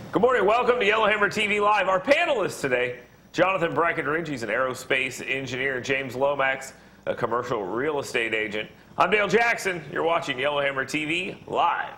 Good morning. Welcome to Yellowhammer TV Live. Our panelists today, Jonathan Breckenridge, he's an aerospace engineer, James Lomax, a commercial real estate agent. I'm Dale Jackson. You're watching Yellowhammer TV Live.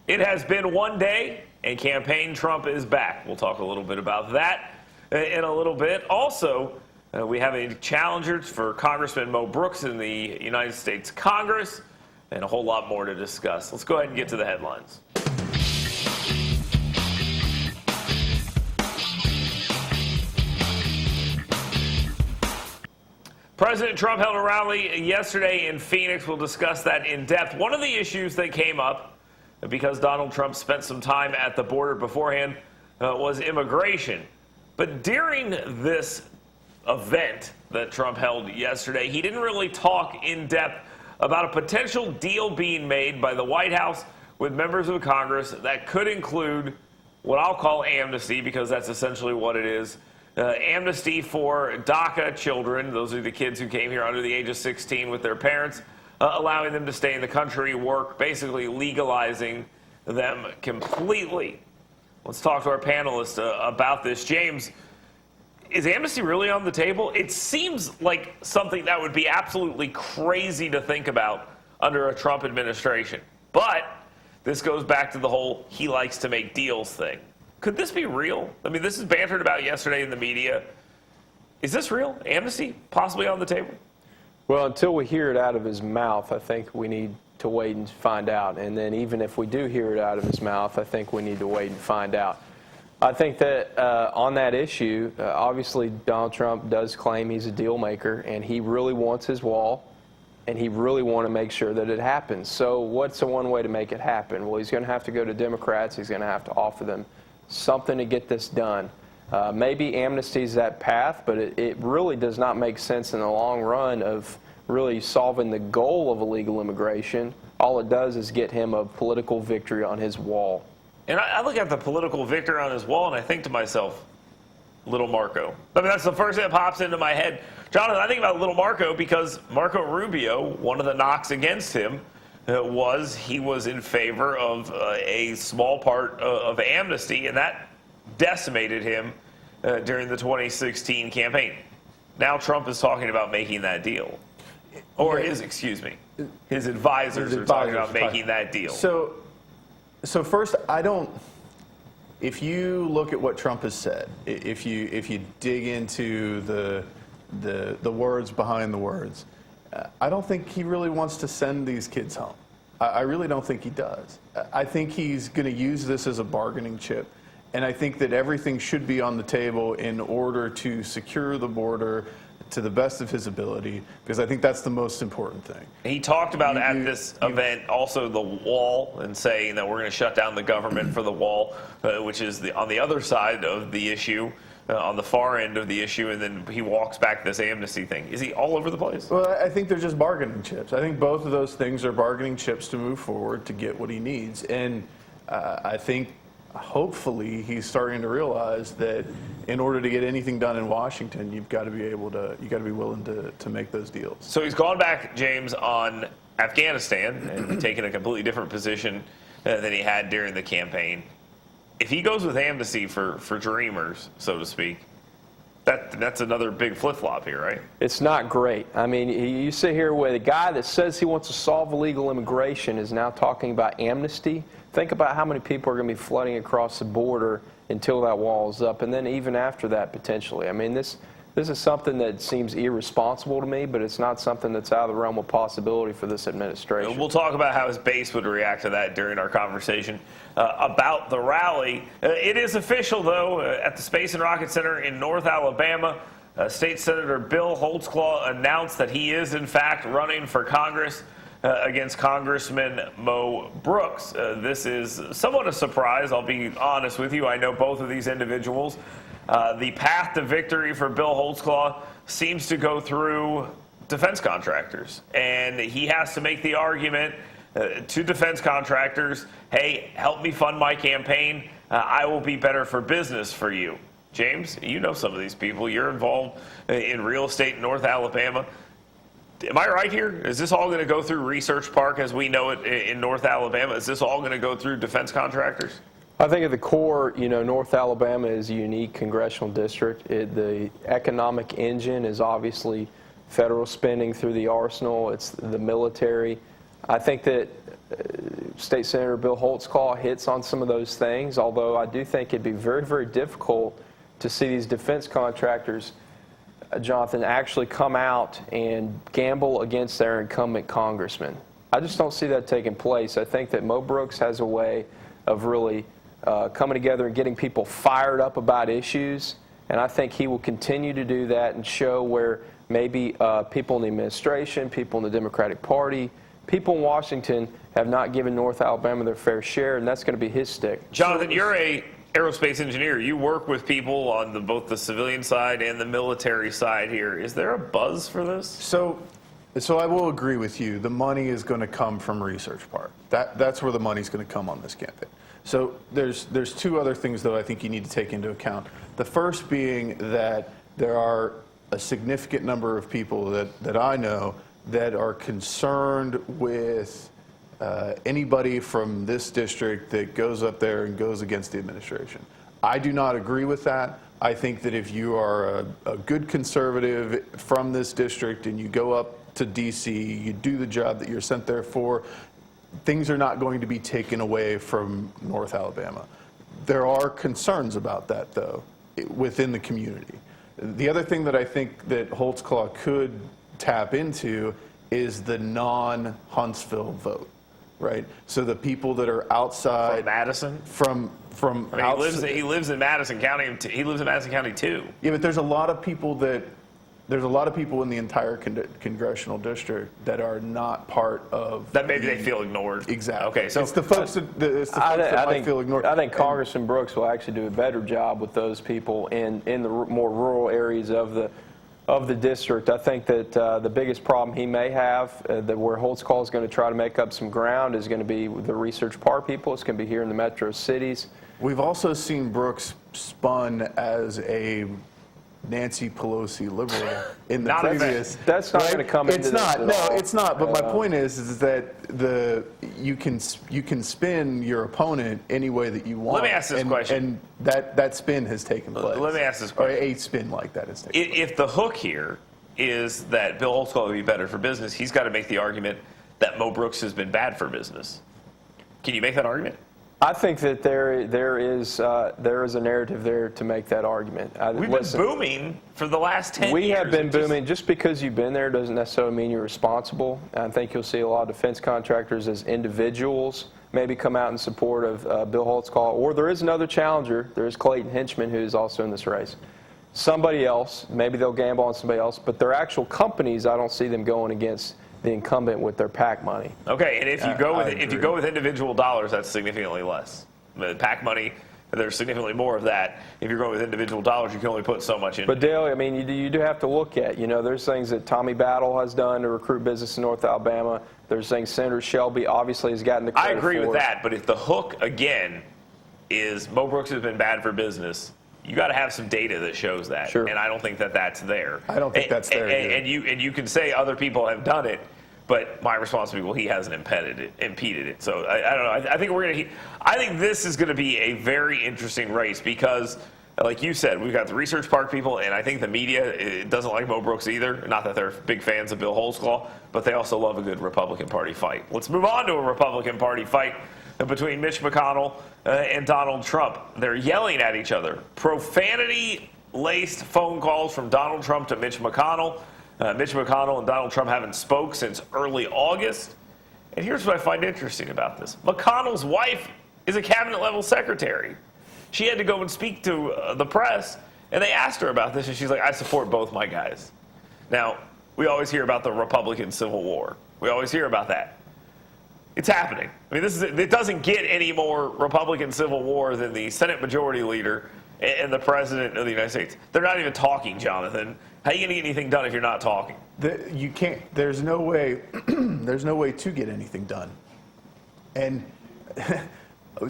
It has been one day, and campaign Trump is back. We'll talk a little bit about that in a little bit. Also, we have a challenger for Congressman Mo Brooks in the United States Congress, and a whole lot more to discuss. Let's go ahead and get to the headlines. President Trump held a rally yesterday in Phoenix. We'll discuss that in depth. One of the issues that came up, because Donald Trump spent some time at the border beforehand, was immigration. But during this event that Trump held yesterday, he didn't really talk in depth about a potential deal being made by the White House with members of Congress that could include what I'll call amnesty, because that's essentially what it is. Amnesty for DACA children. Those are the kids who came here under the age of 16 with their parents, allowing them to stay in the country, work, basically legalizing them completely. Let's talk to our panelists about this. James, is amnesty really on the table? It seems like something that would be absolutely crazy to think about under a Trump administration. But this goes back to the whole he likes to make deals thing. Could this be real? I mean, this is bantered about yesterday in the media. Is this real? Amnesty possibly on the table? Well, until we hear it out of his mouth, I think we need to wait and find out. And then even if we do hear it out of his mouth, I think we need to wait and find out. I think that on that issue, obviously Donald Trump does claim he's a deal maker, and he really wants his wall, and he really wants to make sure that it happens. So what's the one way to make it happen? Well, he's going to have to go to Democrats. He's going to have to offer them something to get this done. Maybe amnesty is that path, but it really does not make sense in the long run of really solving the goal of illegal immigration. All it does is get him a political victory on his wall. And I look at the political victory on his wall, and I think to myself, little Marco. I mean, that's the first thing that pops into my head. Jonathan, I think about little Marco because Marco Rubio, one of the knocks against him, was he was in favor of a small part of amnesty, and that decimated him during the 2016 campaign. Now Trump is talking about making that deal. Or his advisors are talking about making that deal. So first, if you look at what Trump has said, if you dig into the words behind the words, I don't think he really wants to send these kids home. I really don't think he does. I think he's going to use this as a bargaining chip. And I think that everything should be on the table in order to secure the border to the best of his ability, because I think that's the most important thing. He talked about at this event also the wall and saying that we're going to shut down the government for the wall, which is on the other side of the issue, on the far end of the issue, and then he walks back this amnesty thing. Is he all over the place? Well, I think they're just bargaining chips. I think both of those things are bargaining chips to move forward to get what he needs. And I think hopefully he's starting to realize that in order to get anything done in Washington, you've got to be willing to make those deals. So he's gone back, James, on Afghanistan and taken a completely different position than he had during the campaign. If he goes with amnesty for dreamers, so to speak, that's another big flip-flop here, right? It's not great. I mean, you sit here with a guy that says he wants to solve illegal immigration is now talking about amnesty. Think about how many people are going to be flooding across the border until that wall is up, and then even after that, potentially. I mean, this is something that seems irresponsible to me, but it's not something that's out of the realm of possibility for this administration. We'll talk about how his base would react to that during our conversation about the rally. It is official, though, at the Space and Rocket Center in North Alabama. State Senator Bill Holtzclaw announced that he is, in fact, running for Congress. against Congressman Mo Brooks. This is somewhat a surprise, I'll be honest with you. I know both of these individuals. The path to victory for Bill Holtzclaw seems to go through defense contractors. And he has to make the argument to defense contractors, hey, help me fund my campaign. I will be better for business for you. James, you know some of these people. You're involved in real estate in North Alabama. Am I right here? Is this all going to go through Research Park as we know it in North Alabama? Is this all going to go through defense contractors? I think at the core, North Alabama is a unique congressional district. The economic engine is obviously federal spending through the arsenal. It's the military. I think that State Senator Bill Holtzclaw hits on some of those things, although I do think it'd be very, very difficult to see these defense contractors, Jonathan, actually come out and gamble against their incumbent congressman. I just don't see that taking place. I think that Mo Brooks has a way of really coming together and getting people fired up about issues, and I think he will continue to do that and show where maybe people in the administration, people in the Democratic Party, people in Washington have not given North Alabama their fair share, and that's going to be his stick. Jonathan, you're a aerospace engineer. You work with people on both the civilian side and the military side here. Is there a buzz for this? So I will agree with you. The money is going to come from Research Park. That's where the money's going to come on this campaign. So there's two other things, though, I think you need to take into account. The first being that there are a significant number of people that I know that are concerned with anybody from this district that goes up there and goes against the administration. I do not agree with that. I think that if you are a good conservative from this district and you go up to D.C., you do the job that you're sent there for, things are not going to be taken away from North Alabama. There are concerns about that, though, within the community. The other thing that I think that Holtzclaw could tap into is the non-Huntsville vote, right? So the people that are outside From Madison? From I mean, he lives in Madison County. He lives in Madison County too. Yeah, but there's a lot of people in the entire congressional district that are not part of that. Maybe they feel ignored. Exactly. Okay, so it's the folks that might feel ignored. I think Congressman Brooks will actually do a better job with those people in the more rural areas of the district. I think that the biggest problem he may have, that where Holtzclaw is going to try to make up some ground, is going to be with the Research Park people. It's going to be here in the metro cities. We've also seen Brooks spun as a Nancy Pelosi liberal in the previous. That's not going to come into this at all. No, it's not. But my point is that you can spin your opponent any way that you want. Let me ask this question. And that spin has taken place. Let me ask this question. Or a spin like that has taken place. If the hook here is that Bill Holtzclaw would be better for business, he's got to make the argument that Mo Brooks has been bad for business. Can you make that argument? I think that there is a narrative there to make that argument. We've been booming for the last 10 years. We have been booming. Just because you've been there doesn't necessarily mean you're responsible. I think you'll see a lot of defense contractors as individuals maybe come out in support of Bill Holtzclaw. Or there is another challenger. There is Clayton Henchman, who is also in this race. Somebody else, maybe they'll gamble on somebody else, but their actual companies, I don't see them going against the incumbent with their PAC money. Okay, and if you go with individual dollars, that's significantly less. The PAC money, there's significantly more of that. If you're going with individual dollars, you can only put so much in. But Dale, I mean, you do have to look at, there's things that Tommy Battle has done to recruit business in North Alabama. There's things Senator Shelby obviously has gotten the credit for. I agree with that, but if the hook again is Mo Brooks has been bad for business, you got to have some data that shows that. Sure. And I don't think that that's there. I don't think that's there either. And you can say other people have done it, but my response would be, well, he hasn't impeded it. So I don't know. I think this is going to be a very interesting race because, like you said, we've got the Research Park people, and I think the media doesn't like Mo Brooks either. Not that they're big fans of Bill Holtzclaw, but they also love a good Republican Party fight. Let's move on to a Republican Party fight between Mitch McConnell and Donald Trump. They're yelling at each other. Profanity-laced phone calls from Donald Trump to Mitch McConnell. Mitch McConnell and Donald Trump haven't spoke since early August. And here's what I find interesting about this. McConnell's wife is a cabinet-level secretary. She had to go and speak to the press, and they asked her about this, and she's like, I support both my guys. Now, we always hear about the Republican Civil War. We always hear about that. It's happening. I mean, it doesn't get any more Republican civil war than the Senate Majority Leader and the President of the United States. They're not even talking, Jonathan. How are you going to get anything done if you're not talking? You can't. There's no way. There's no way to get anything done. And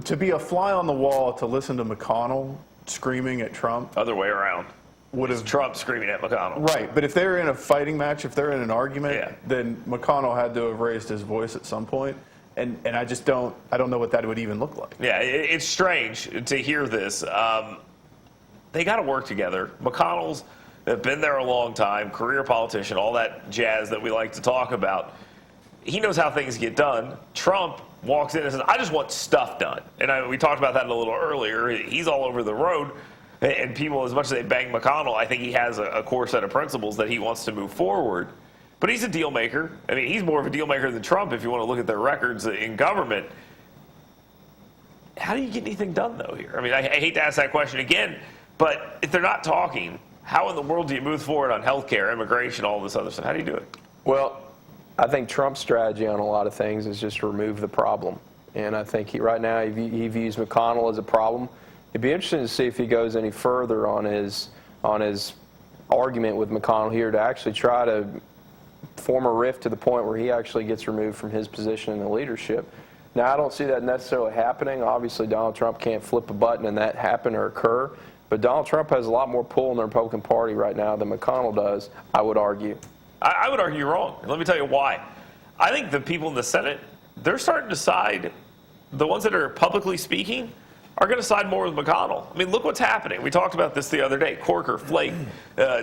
to be a fly on the wall to listen to McConnell screaming at Trump. Other way around. Would have Trump screaming at McConnell. Right, but if they're in a fighting match, if they're in an argument, Yeah. then McConnell had to have raised his voice at some point. And I just don't know what that would even look like. Yeah, it's strange to hear this. They got to work together. McConnell's been there a long time, career politician, all that jazz that we like to talk about. He knows how things get done. Trump walks in and says, I just want stuff done. And we talked about that a little earlier. He's all over the road. And people, as much as they bang McConnell, I think he has a core set of principles that he wants to move forward. But he's a deal maker. I mean, he's more of a deal maker than Trump if you want to look at their records in government. How do you get anything done, though, here? I mean, I hate to ask that question again, but if they're not talking, how in the world do you move forward on health care, immigration, all this other stuff? How do you do it? Well, I think Trump's strategy on a lot of things is just remove the problem. And I think right now he views McConnell as a problem. It'd be interesting to see if he goes any further on his argument with McConnell here to actually try to form a rift to the point where he actually gets removed from his position in the leadership. Now, I don't see that necessarily happening. Obviously, Donald Trump can't flip a button and that happen or occur. But Donald Trump has a lot more pull in the Republican Party right now than McConnell does, I would argue. I would argue you're wrong. Let me tell you why. I think the people in the Senate, they're starting to side, the ones that are publicly speaking, are going to side more with McConnell. I mean, look what's happening. We talked about this the other day. Corker, Flake,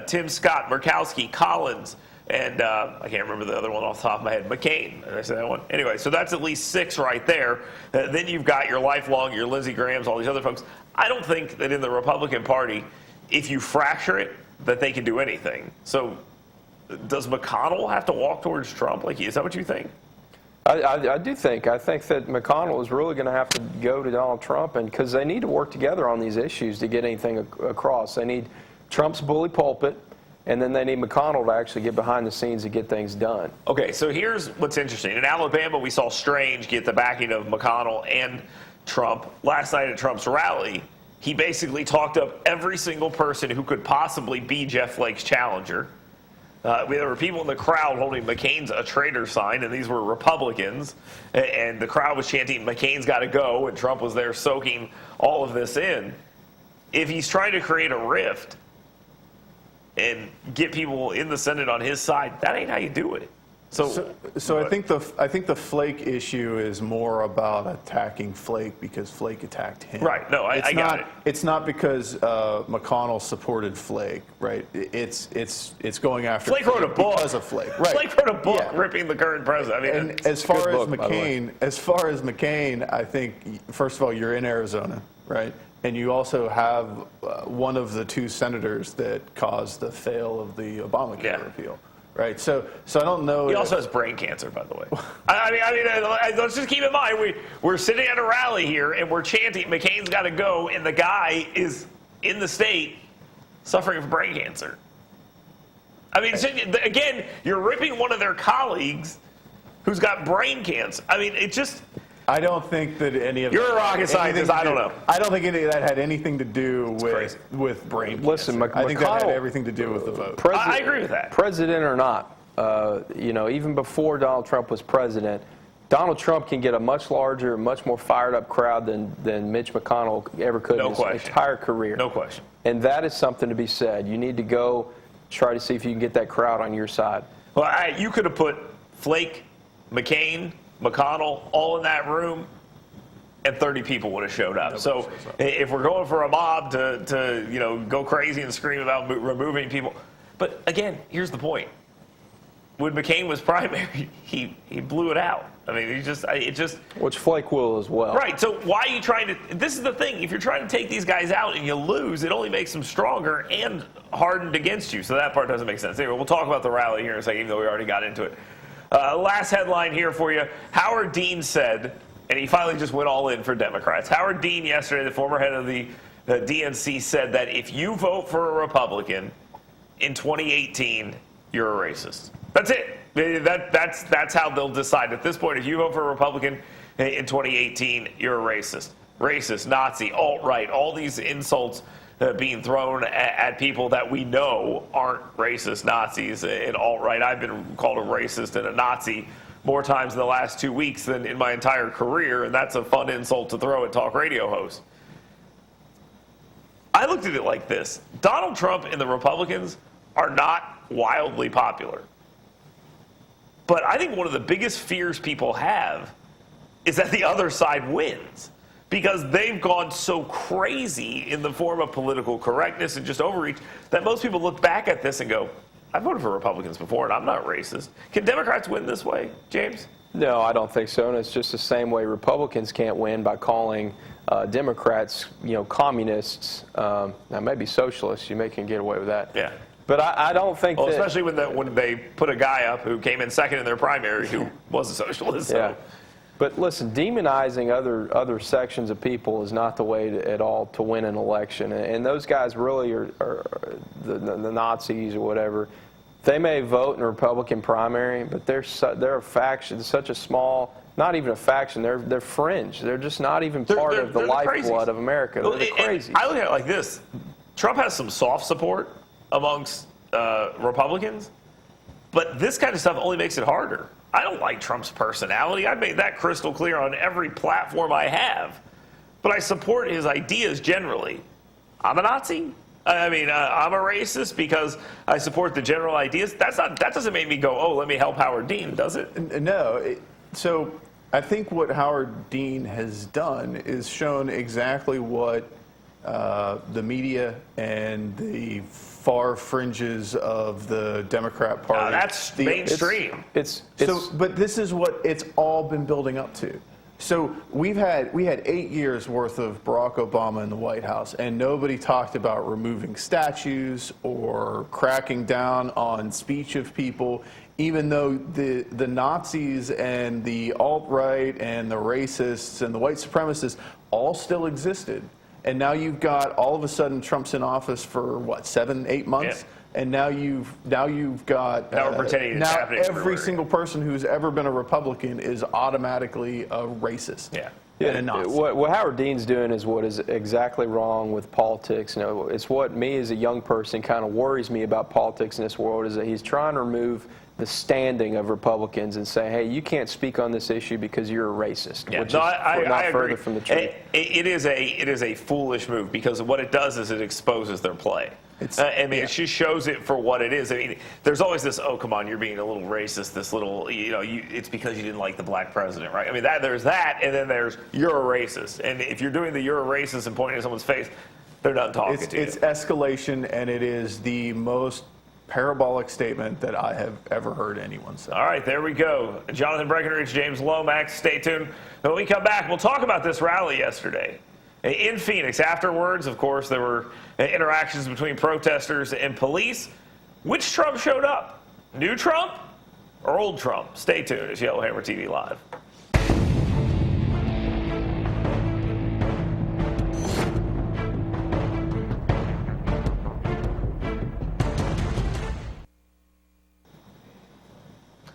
Tim Scott, Murkowski, Collins, and I can't remember the other one off the top of my head. McCain. Did I say that one? Anyway, so that's at least 6 right there. Then you've got your lifelong, your Lindsey Grahams, all these other folks. I don't think that in the Republican Party, if you fracture it, that they can do anything. So does McConnell have to walk towards Trump? Like, is that what you think? I do think. I think that McConnell is really going to have to go to Donald Trump, and because they need to work together on these issues to get anything across. They need Trump's bully pulpit, and then they need McConnell to actually get behind the scenes and get things done. Okay, so here's what's interesting. In Alabama, we saw Strange get the backing of McConnell and Trump. Last night at Trump's rally, he basically talked up every single person who could possibly be Jeff Flake's challenger. There were people in the crowd holding McCain's a traitor sign, and these were Republicans. And the crowd was chanting, McCain's got to go, and Trump was there soaking all of this in. If he's trying to create a rift and get people in the Senate on his side, that ain't how you do it. So I think the Flake issue is more about attacking Flake because Flake attacked him. Right. No, I got it. It's not because McConnell supported Flake, right? It's going after Flake wrote a book because of Flake. Right. Flake wrote a book ripping the current president. I mean, and as far as McCain, I think first of all you're in Arizona, right? And you also have one of the 2 senators that caused the fail of the Obamacare repeal. Right, so I don't know. He also has brain cancer, by the way. I mean, let's just keep in mind we're sitting at a rally here and we're chanting McCain's got to go, and the guy is in the state suffering from brain cancer. I mean, so, again, you're ripping one of their colleagues who's got brain cancer. I mean, it just. I don't think that any of You're a rocket scientist. I don't know. I don't think any of that had anything to do with brain Listen, cancer. I think that had everything to do with the vote. I agree with that. President or not, even before Donald Trump was president, Donald Trump can get a much larger, much more fired up crowd than Mitch McConnell ever could in his entire career. No question. And that is something to be said. You need to go try to see if you can get that crowd on your side. Well, you could have put Flake, McCain, McConnell all in that room, and 30 people would have showed up. So if we're going for a mob to go crazy and scream about removing people, but again, here's the point: when McCain was primary, he blew it out. I mean, which Flake will as well. Right. So why are you trying to? This is the thing: if you're trying to take these guys out and you lose, it only makes them stronger and hardened against you. So that part doesn't make sense. Anyway, we'll talk about the rally here in a second, even though we already got into it. Last headline here for you. Howard Dean said, and he finally just went all in for Democrats. Howard Dean yesterday, the former head of the DNC, said that if you vote for a Republican in 2018, you're a racist. That's it. That's how they'll decide. At this point, if you vote for a Republican in 2018, you're a racist. Racist, Nazi, alt-right, all these insults being thrown at people that we know aren't racist, Nazis, and alt-right. I've been called a racist and a Nazi more times in the last 2 weeks than in my entire career, and that's a fun insult to throw at talk radio hosts. I looked at it like this. Donald Trump and the Republicans are not wildly popular. But I think one of the biggest fears people have is that the other side wins, because they've gone so crazy in the form of political correctness and just overreach that most people look back at this and go, I voted for Republicans before and I'm not racist. Can Democrats win this way, James? No, I don't think so. And it's just the same way Republicans can't win by calling Democrats, communists. Now, maybe socialists. You can get away with that. Yeah. But I don't think that... Especially when they put a guy up who came in second in their primary who was a socialist. So. Yeah. But listen, demonizing other sections of people is not the way at all to win an election. And those guys really are the Nazis or whatever. They may vote in a Republican primary, but they're a faction, such a small, not even a faction, they're fringe. They're just not even part of the lifeblood of America. They're the crazies. I look at it like this. Trump has some soft support amongst Republicans, but this kind of stuff only makes it harder. I don't like Trump's personality. I've made that crystal clear on every platform I have. But I support his ideas generally. I'm a Nazi. I'm a racist because I support the general ideas. That doesn't make me go, oh, let me help Howard Dean, does it? No. So I think what Howard Dean has done is shown exactly what the media and the far fringes of the Democrat Party. That's mainstream. But this is what it's all been building up to. So we had 8 years worth of Barack Obama in the White House, and nobody talked about removing statues or cracking down on speech of people, even though the Nazis and the alt-right and the racists and the white supremacists all still existed. And now you've got, all of a sudden, Trump's in office for, 7-8 months? Yeah. And now you've got now we're pretending it's happening every everywhere. single person who's ever been a Republican is automatically a racist. Yeah. And a Nazi. What Howard Dean's doing is what is exactly wrong with politics. It's what me as a young person kind of worries me about politics in this world, is that he's trying to remove the standing of Republicans and say, hey, you can't speak on this issue because you're a racist, Yeah, which no, is not I further agree. from the truth. It is a foolish move, because what it does is it exposes their play. It just shows it for what it is. There's always this, oh, come on, you're being a little racist, this little, it's because you didn't like the black president, right? There's that, and then there's you're a racist. And if you're doing the you're a racist and pointing at someone's face, they're not talking to you. It's escalation, and it is the most parabolic statement that I have ever heard anyone say. All right, there we go. Jonathan Breckenridge, James Lomax, stay tuned. When we come back, we'll talk about this rally yesterday in Phoenix. Afterwards, of course, there were interactions between protesters and police. Which Trump showed up? New Trump or old Trump? Stay tuned. It's Yellowhammer TV Live.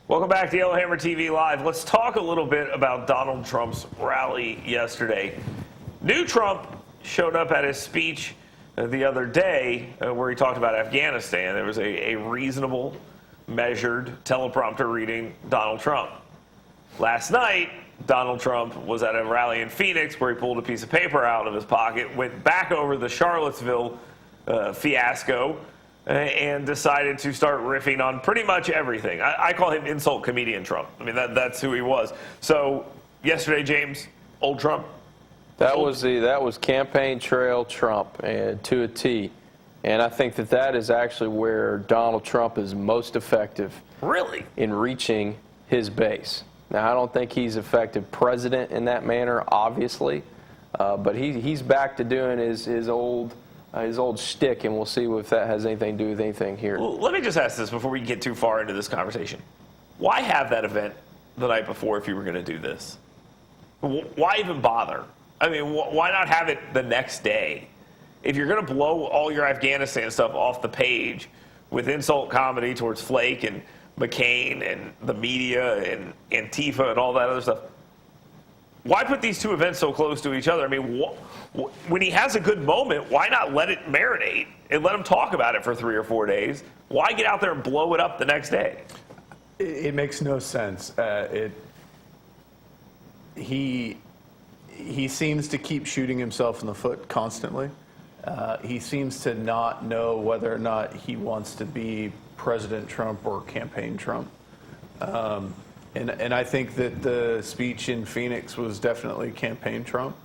Welcome back to Yellowhammer TV Live. Let's talk a little bit about Donald Trump's rally yesterday. New Trump showed up at his speech the other day where he talked about Afghanistan. There was a reasonable, measured teleprompter reading Donald Trump. Last night, Donald Trump was at a rally in Phoenix where he pulled a piece of paper out of his pocket, went back over the Charlottesville fiasco, and decided to start riffing on pretty much everything. I call him insult comedian Trump. That's who he was. So yesterday, James, old Trump. That was campaign trail Trump, and to a T. And I think that is actually where Donald Trump is most effective. Really? In reaching his base. Now, I don't think he's effective president in that manner, obviously, but he's back to doing his old shtick, and we'll see if that has anything to do with anything here. Well, let me just ask this before we get too far into this conversation. Why have that event the night before if you were going to do this? Why even bother? Why not have it the next day? If you're going to blow all your Afghanistan stuff off the page with insult comedy towards Flake and McCain and the media and Antifa and all that other stuff. Why put these two events so close to each other? I mean, when he has a good moment, why not let it marinate and let him talk about it for 3 or 4 days? Why get out there and blow it up the next day? It makes no sense. He seems to keep shooting himself in the foot constantly. He seems to not know whether or not he wants to be President Trump or campaign Trump. And I think that the speech in Phoenix was definitely campaign Trump.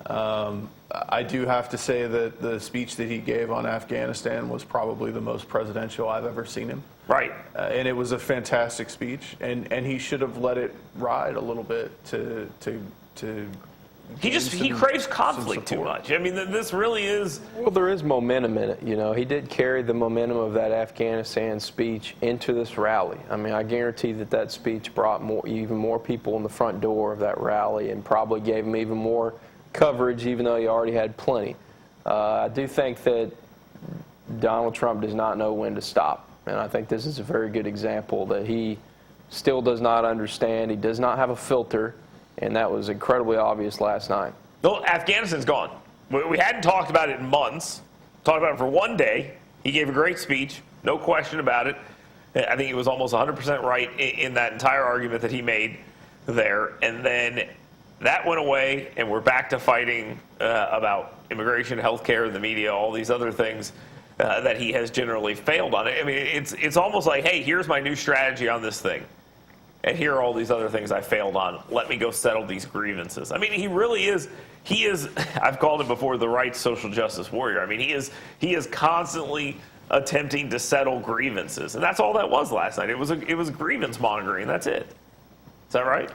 I do have to say that the speech that he gave on Afghanistan was probably the most presidential I've ever seen him. Right. And it was a fantastic speech, and he should have let it ride a little bit to he craves conflict too much. I mean, this really is. Well, there is momentum in it. You know, he did carry the momentum of that Afghanistan speech into this rally. I mean, I guarantee that speech brought even more people in the front door of that rally and probably gave him even more coverage, even though he already had plenty. I do think that Donald Trump does not know when to stop. And I think this is a very good example that he still does not understand. He does not have a filter. And that was incredibly obvious last night. No, Afghanistan's gone. We hadn't talked about it in months. Talked about it for one day. He gave a great speech, no question about it. I think he was almost 100% right in that entire argument that he made there. And then that went away, and we're back to fighting about immigration, healthcare, the media, all these other things that he has generally failed on. I mean, it's almost like, hey, here's my new strategy on this thing. And here are all these other things I failed on. Let me go settle these grievances. I mean, he really is, I've called him before the right social justice warrior. I mean, he is constantly attempting to settle grievances. And that's all that was last night. It was grievance monitoring. That's it. Is that right?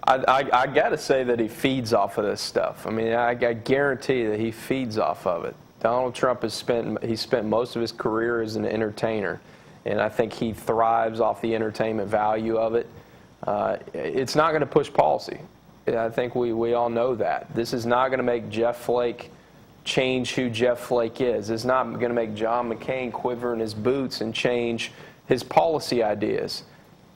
I got to say that he feeds off of this stuff. I mean, I guarantee that he feeds off of it. Donald Trump has spent most of his career as an entertainer. And I think he thrives off the entertainment value of it. It's not going to push policy. I think we all know that. This is not going to make Jeff Flake change who Jeff Flake is. It's not going to make John McCain quiver in his boots and change his policy ideas.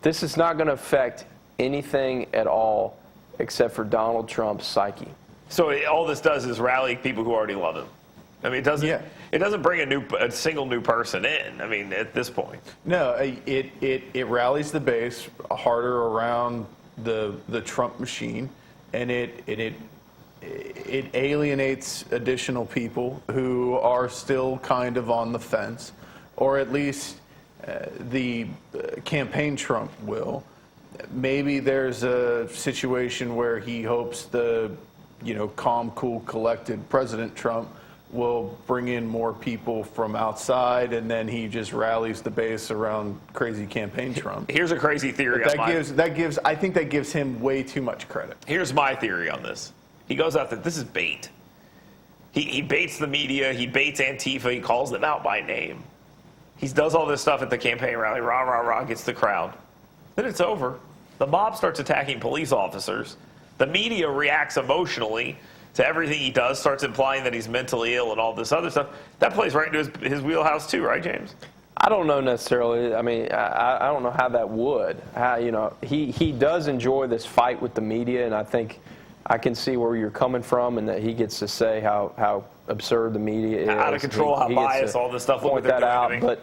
This is not going to affect anything at all except for Donald Trump's psyche. So all this does is rally people who already love him. I mean, it doesn't bring a single new person in. I mean, at this point. No, it rallies the base harder around the Trump machine, and it alienates additional people who are still kind of on the fence, or at least the campaign Trump will. Maybe there's a situation where he hopes the calm, cool, collected President Trump will bring in more people from outside, and then he just rallies the base around crazy campaign Trump. Here's a crazy theory. I think that gives him way too much credit. Here's my theory on this. He goes out there, this is bait. He baits the media, he baits Antifa, he calls them out by name. He does all this stuff at the campaign rally, rah, rah, rah, gets the crowd. Then it's over. The mob starts attacking police officers. The media reacts emotionally to everything he does, starts implying that he's mentally ill and all this other stuff. That plays right into his wheelhouse too, right, James? I don't know necessarily. I mean, I don't know how that would. He does enjoy this fight with the media, and I think I can see where you're coming from, and that he gets to say how absurd the media is. Out of control, how biased, all this stuff. Point that out, but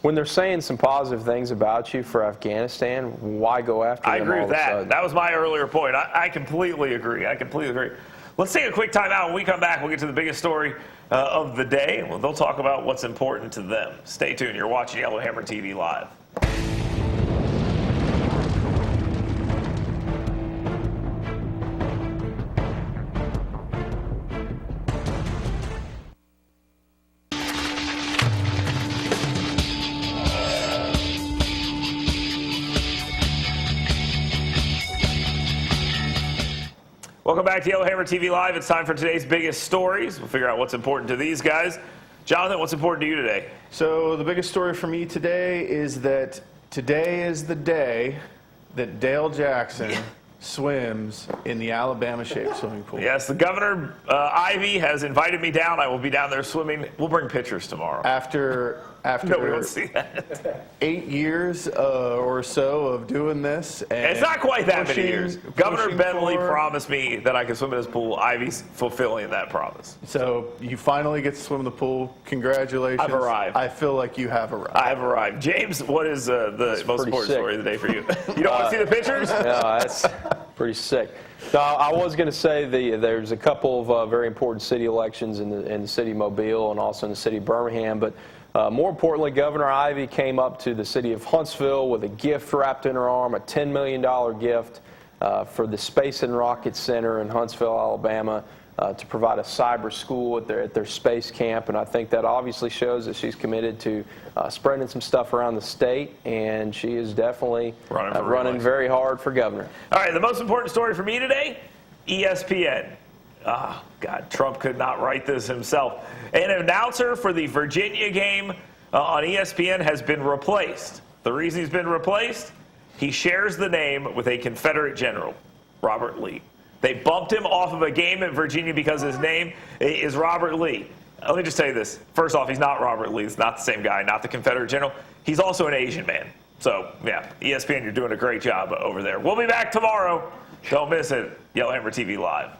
when they're saying some positive things about you for Afghanistan, why go after them? I agree with that. That was my earlier point. I completely agree. Let's take a quick time out. When we come back, we'll get to the biggest story of the day. Well, they'll talk about what's important to them. Stay tuned. You're watching Yellowhammer TV Live. Welcome back to Yellowhammer TV Live. It's time for today's biggest stories. We'll figure out what's important to these guys. Jonathan, what's important to you today? So the biggest story for me today is that today is the day that Dale Jackson swims in the Alabama-shaped swimming pool. Yes, the governor, Ivy, has invited me down. I will be down there swimming. We'll bring pictures tomorrow. After Nobody wants to see that. 8 years or so of doing this. And It's not quite that many years. Governor pushing Bentley for- promised me that I could swim in his pool. Ivy's fulfilling that promise. So you finally get to swim in the pool. Congratulations. I've arrived. I feel like you have arrived. I've arrived. James, what is the most pretty important sick. story of the day for you? You don't want to see the pictures? No, that's pretty sick. No, I was going to say there's a couple of very important city elections in the city of Mobile and also in the city of Birmingham. But more importantly, Governor Ivey came up to the city of Huntsville with a gift wrapped in her arm, a $10 million gift for the Space and Rocket Center in Huntsville, Alabama, to provide a cyber school at their space camp. And I think that obviously shows that she's committed to spreading some stuff around the state, and she is definitely running very hard for governor. All right, the most important story for me today, ESPN. Oh, God, Trump could not write this himself. An announcer for the Virginia game on ESPN has been replaced. The reason he's been replaced, he shares the name with a Confederate general, Robert Lee. They bumped him off of a game in Virginia because his name is Robert Lee. Let me just tell you this. First off, he's not Robert Lee. He's not the same guy, not the Confederate general. He's also an Asian man. So, yeah, ESPN, you're doing a great job over there. We'll be back tomorrow. Don't miss it. Yellowhammer TV Live.